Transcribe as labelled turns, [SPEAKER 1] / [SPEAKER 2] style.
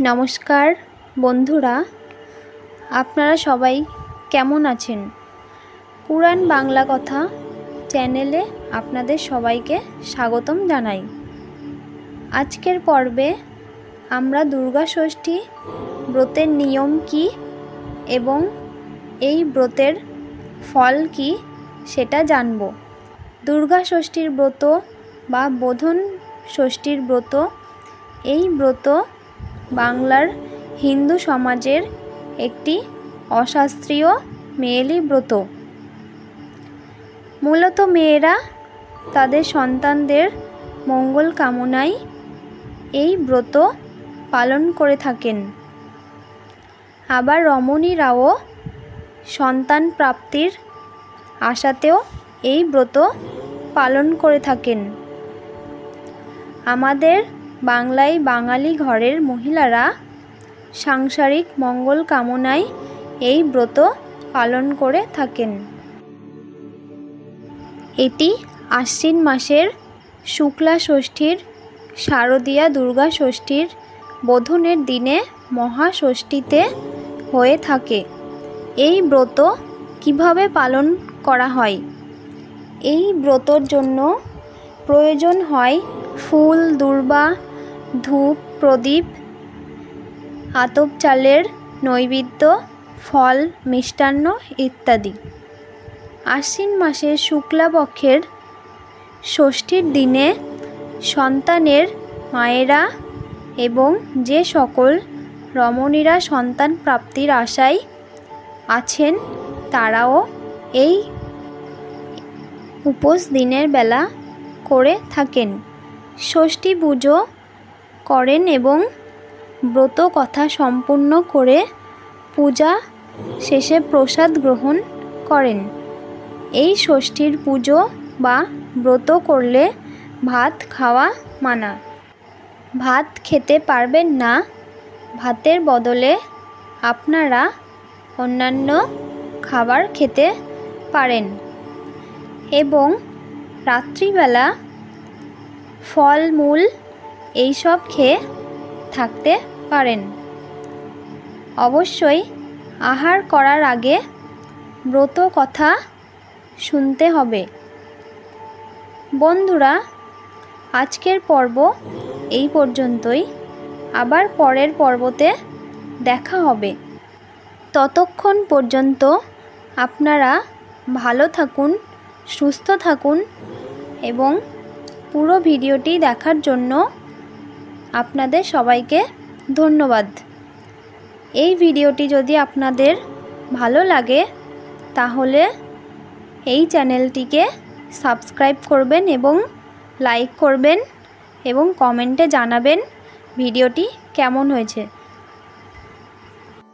[SPEAKER 1] নমস্কার বন্ধুরা, আপনারা সবাই কেমন আছেন? পুরাণ বাংলা কথা চ্যানেলে আপনাদের সবাইকে স্বাগতম জানাই। আজকের পর্বে আমরা দুর্গা ষষ্ঠী ব্রতের নিয়ম কী এবং এই ব্রতের ফল কী সেটা জানব। দুর্গা ষষ্ঠীর ব্রত বা বোধন ষষ্ঠীর ব্রত, এই ব্রত বাংলার হিন্দু সমাজের একটি অশাস্ত্রীয় মেয়েলি ব্রত। মূলত মেয়েরা তাদের সন্তানদের মঙ্গল কামনায় এই ব্রত পালন করে থাকেন। আবার রমণীরাও সন্তান প্রাপ্তির আশাতেও এই ব্রত পালন করে থাকেন। আমাদের বাংলায় বাঙালি ঘরের মহিলারা সাংসারিক মঙ্গল কামনায় এই ব্রত পালন করে থাকেন। এটি আশ্বিন মাসের শুক্লা ষষ্ঠীর শারদীয়া দুর্গা ষষ্ঠীর বোধনের দিনে মহাষষ্ঠীতে হয়ে থাকে। এই ব্রত কিভাবে পালন করা হয়? এই ব্রতর জন্য প্রয়োজন হয় ফুল, দূর্বা, ধূপ, প্রদীপ, আতপ চালের নৈবেদ্য, ফল, মিষ্টান্ন ইত্যাদি। আশ্বিন মাসের শুক্লাপক্ষের ষষ্ঠীর দিনে সন্তানের মায়েরা এবং যে সকল রমণীরা সন্তান প্রাপ্তির আশায় আছেন তারাও এই উপোস দিনের বেলা করে থাকেন। ষষ্ঠী পুজো করেন এবং ব্রত কথা সম্পূর্ণ করে পূজা শেষে প্রসাদ গ্রহণ করেন। এই ষষ্ঠীর পুজো বা ব্রত করলে ভাত খাওয়া মানা। ভাত খেতে পারবেন না, ভাতের বদলে আপনারা অন্যান্য খাবার খেতে পারেন এবং রাত্রিবেলা ফল মূল এইসব খেয়ে থাকতে পারেন। অবশ্যই আহার করার আগে ব্রত কথা শুনতে হবে। বন্ধুরা, আজকের পর্ব এই পর্যন্তই। আবার পরের পর্বতে দেখা হবে। ততক্ষণ পর্যন্ত আপনারা ভালো থাকুন, সুস্থ থাকুন এবং পুরো ভিডিওটি দেখার জন্য আপনাদের সবাইকে ধন্যবাদ। এই ভিডিওটি যদি আপনাদের ভালো লাগে তাহলে এই চ্যানেলটিকে সাবস্ক্রাইব করবেন এবং লাইক করবেন এবং কমেন্টে জানাবেন ভিডিওটি কেমন হয়েছে।